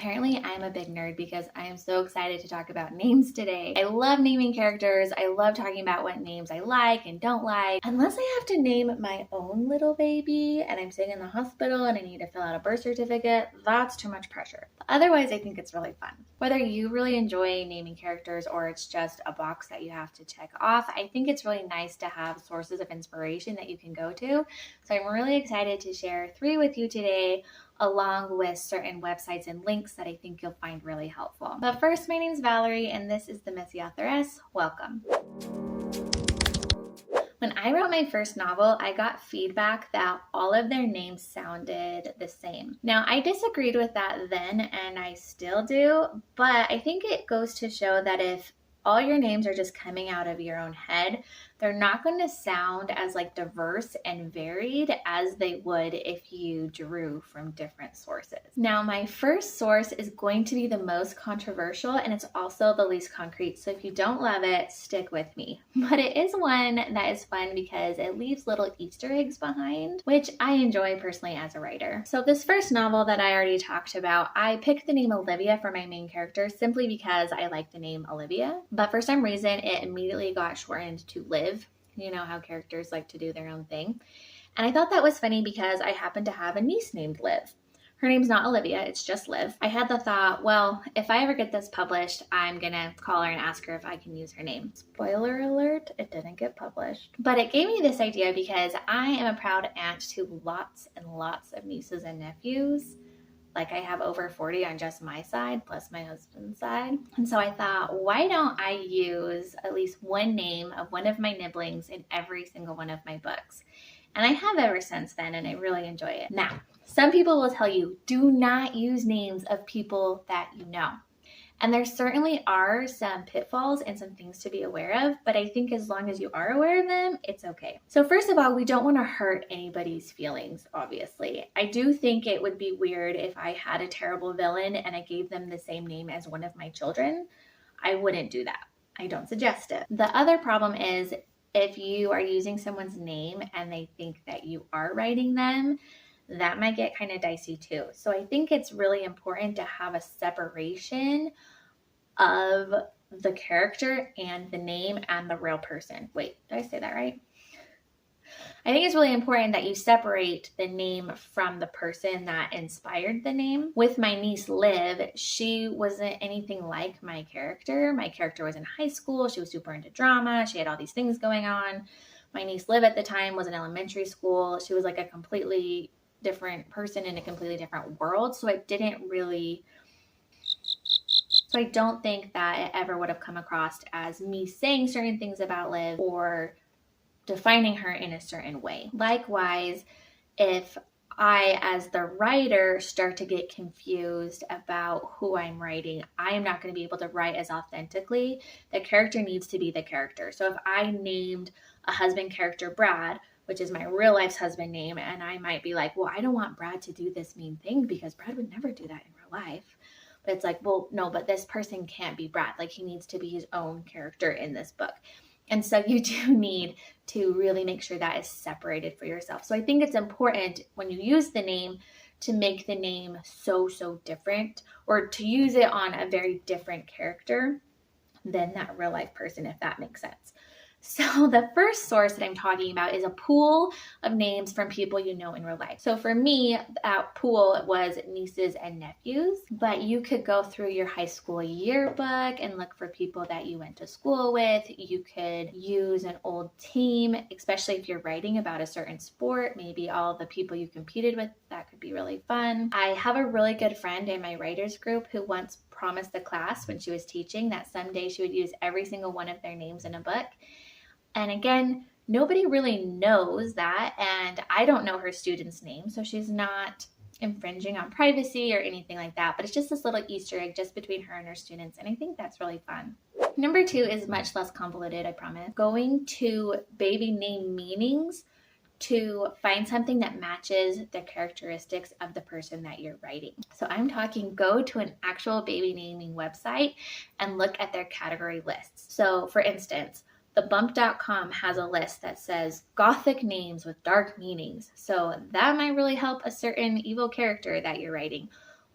Apparently, I'm a big nerd because I am so excited to talk about names today. I love naming characters. I love talking about what names I like and don't like. Unless I have to name my own little baby and I'm sitting in the hospital and I need to fill out a birth certificate, that's too much pressure. Otherwise, I think it's really fun. Whether you really enjoy naming characters or it's just a box that you have to check off, I think it's really nice to have sources of inspiration that you can go to. So I'm really excited to share 3 with you today, along with certain websites and links that I think you'll find really helpful. But first, my name's Valerie, and this is The Messy Authoress. Welcome. When I wrote my first novel, I got feedback that all of their names sounded the same. Now, I disagreed with that then, and I still do, but I think it goes to show that if all your names are just coming out of your own head, they're not going to sound as diverse and varied as they would if you drew from different sources. Now, my first source is going to be the most controversial, and it's also the least concrete. So if you don't love it, stick with me. But it is one that is fun because it leaves little Easter eggs behind, which I enjoy personally as a writer. So this first novel that I already talked about, I picked the name Olivia for my main character simply because I like the name Olivia. But for some reason, it immediately got shortened to Liv. You know how characters like to do their own thing. And I thought that was funny because I happen to have a niece named Liv. Her name's not Olivia, it's just Liv. I had the thought, well, if I ever get this published, I'm gonna call her and ask her if I can use her name. Spoiler alert, it didn't get published. But it gave me this idea because I am a proud aunt to lots and lots of nieces and nephews. I have over 40 on just my side, plus my husband's side. And so I thought, why don't I use at least one name of one of my nibblings in every single one of my books? And I have ever since then, and I really enjoy it. Now, some people will tell you, do not use names of people that you know. And there certainly are some pitfalls and some things to be aware of, but I think as long as you are aware of them, it's okay. So first of all, we don't want to hurt anybody's feelings, obviously. I do think it would be weird if I had a terrible villain and I gave them the same name as one of my children. I wouldn't do that. I don't suggest it. The other problem is if you are using someone's name and they think that you are writing them, that might get kind of dicey too. So I think it's really important to have a separation of the character and the name and the real person. Wait, did I say that right? I think it's really important that you separate the name from the person that inspired the name. With my niece Liv, she wasn't anything like my character. My character was in high school. She was super into drama. She had all these things going on. My niece Liv at the time was in elementary school. She was a completely different person in a completely different world. So I don't think that it ever would have come across as me saying certain things about Liv or defining her in a certain way. Likewise, if I, as the writer, start to get confused about who I'm writing, I am not going to be able to write as authentically. The character needs to be the character. So if I named a husband character Brad, which is my real life's husband name, and I might be like, well, I don't want Brad to do this mean thing because Brad would never do that in real life. But it's well, no, but this person can't be Brad. He needs to be his own character in this book. And so you do need to really make sure that is separated for yourself. So I think it's important when you use the name to make the name so different, or to use it on a very different character than that real life person, if that makes sense. So the first source that I'm talking about is a pool of names from people you know in real life. So for me, that pool was nieces and nephews, but you could go through your high school yearbook and look for people that you went to school with. You could use an old team, especially if you're writing about a certain sport, maybe all the people you competed with. That could be really fun. I have a really good friend in my writers group who once promised the class when she was teaching that someday she would use every single one of their names in a book. And again, nobody really knows that, and I don't know her student's name, so she's not infringing on privacy or anything like that, but it's just this little Easter egg just between her and her students, and I think that's really fun. Number 2 is much less convoluted, I promise. Going to baby name meanings to find something that matches the characteristics of the person that you're writing. So I'm talking go to an actual baby naming website and look at their category lists. So for instance, thebump.com has a list that says gothic names with dark meanings. So that might really help a certain evil character that you're writing.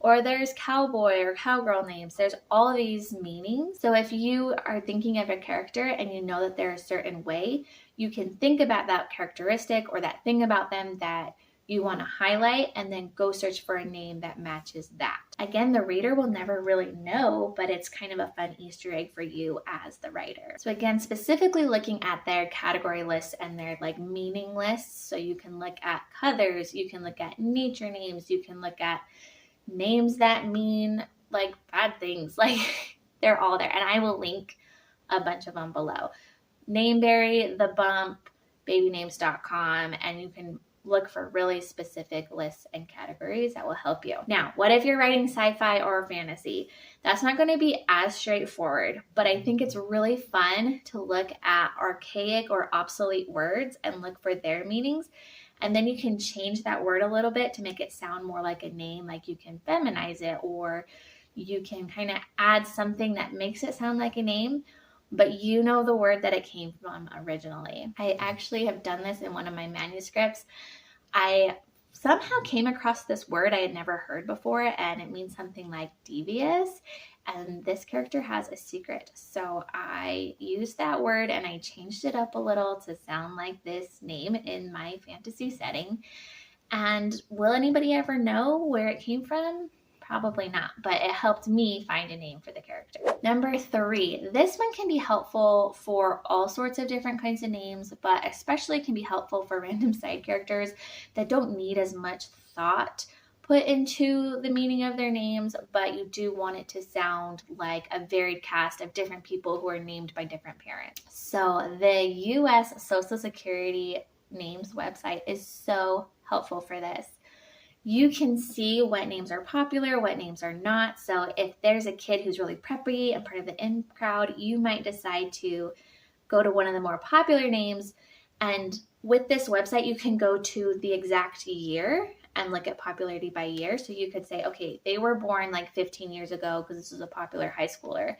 Or there's cowboy or cowgirl names. There's all of these meanings. So if you are thinking of a character and you know that they're a certain way, you can think about that characteristic or that thing about them that you want to highlight and then go search for a name that matches that. Again, the reader will never really know, but it's kind of a fun Easter egg for you as the writer. So again, specifically looking at their category lists and their like meaning lists. So you can look at colors, you can look at nature names, you can look at names that mean like bad things. Like they're all there. And I will link a bunch of them below. Nameberry, The Bump, babynames.com, and you can look for really specific lists and categories that will help you. Now, what if you're writing sci-fi or fantasy? That's not going to be as straightforward, but I think it's really fun to look at archaic or obsolete words and look for their meanings. And then you can change that word a little bit to make it sound more like a name, like you can feminize it, or you can kind of add something that makes it sound like a name, but you know the word that it came from originally. I actually have done this in one of my manuscripts. I somehow came across this word I had never heard before, and it means something like devious. And this character has a secret. So I used that word and I changed it up a little to sound like this name in my fantasy setting. And will anybody ever know where it came from? Probably not, but it helped me find a name for the character. Number 3, this one can be helpful for all sorts of different kinds of names, but especially can be helpful for random side characters that don't need as much thought put into the meaning of their names, but you do want it to sound like a varied cast of different people who are named by different parents. So the US Social Security names website is so helpful for this. You can see what names are popular, what names are not. So if there's a kid who's really preppy and part of the in crowd, you might decide to go to one of the more popular names. And with this website, you can go to the exact year and look at popularity by year. So you could say, okay, they were born like 15 years ago because this is a popular high schooler,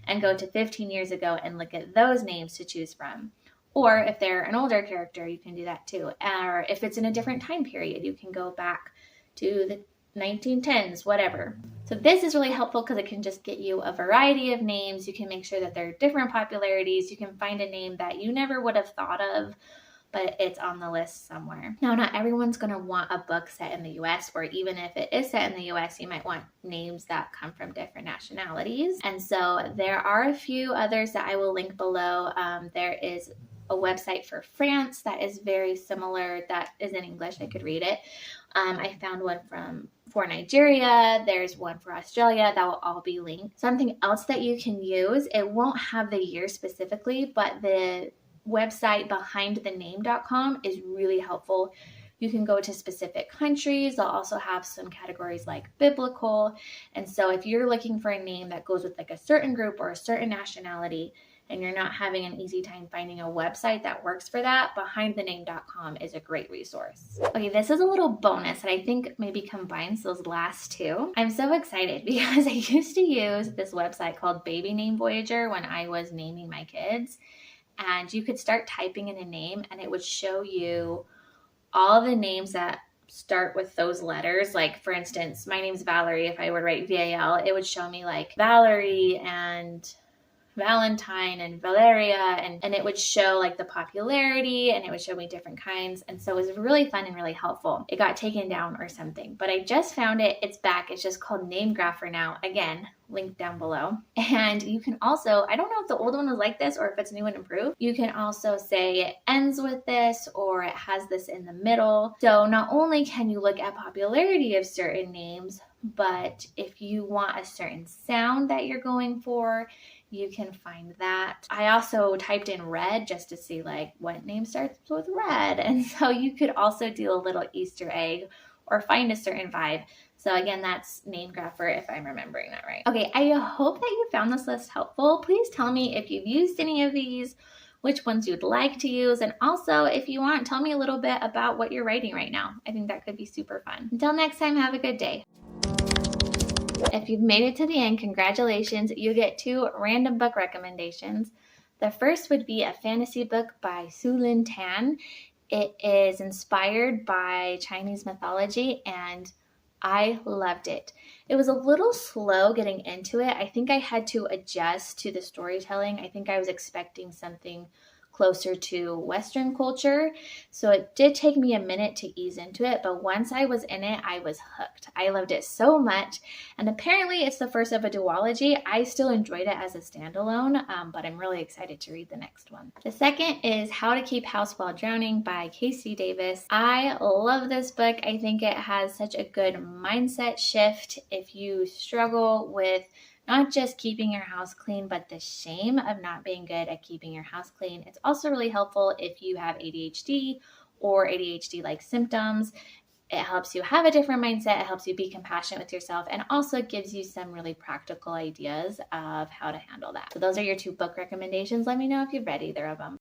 and go to 15 years ago and look at those names to choose from. Or if they're an older character, you can do that too. Or if it's in a different time period, you can go back to the 1910s, whatever. So this is really helpful because it can just get you a variety of names. You can make sure that there are different popularities. You can find a name that you never would have thought of, but it's on the list somewhere. Now, not everyone's going to want a book set in the US, or even if it is set in the US, you might want names that come from different nationalities. And so there are a few others that I will link below. There is a website for France that is very similar, that is in English. I could read it. I found one for Nigeria. There's one for Australia. That will all be linked. Something else that you can use, it won't have the year specifically, but the website behindthename.com is really helpful. You can go to specific countries. They'll also have some categories like biblical. And so if you're looking for a name that goes with like a certain group or a certain nationality, and you're not having an easy time finding a website that works for that, behindthename.com is a great resource. Okay, this is a little bonus that I think maybe combines those last two. I'm so excited because I used to use this website called Baby Name Voyager when I was naming my kids. And you could start typing in a name and it would show you all the names that start with those letters. Like, for instance, my name's Valerie. If I would write VAL, it would show me like Valerie and Valentine and Valeria, and it would show like the popularity, and it would show me different kinds. And so it was really fun and really helpful. It got taken down or something, but I just found it. It's back. It's just called Namegrapher now. Again, link down below. And you can also, I don't know if the old one was like this or if it's new and improved. You can also say it ends with this or it has this in the middle. So not only can you look at popularity of certain names, but if you want a certain sound that you're going for, you can find that. I also typed in red just to see like what name starts with red. And so you could also do a little Easter egg or find a certain vibe. So again, that's Namegrapher if I'm remembering that right. Okay, I hope that you found this list helpful. Please tell me if you've used any of these, which ones you'd like to use, and also if you want, tell me a little bit about what you're writing right now. I think that could be super fun. Until next time, have a good day. If you've made it to the end, congratulations. You get 2 random book recommendations. The first would be a fantasy book by Su Lin Tan. It is inspired by Chinese mythology, and I loved it. It was a little slow getting into it. I think I had to adjust to the storytelling. I think I was expecting something closer to Western culture. So it did take me a minute to ease into it, but once I was in it, I was hooked. I loved it so much. And apparently it's the first of a duology. I still enjoyed it as a standalone, but I'm really excited to read the next one. The second is How to Keep House While Drowning by Casey Davis. I love this book. I think it has such a good mindset shift if you struggle with not just keeping your house clean, but the shame of not being good at keeping your house clean. It's also really helpful if you have ADHD or ADHD-like symptoms. It helps you have a different mindset. It helps you be compassionate with yourself, and also gives you some really practical ideas of how to handle that. So those are your two book recommendations. Let me know if you've read either of them.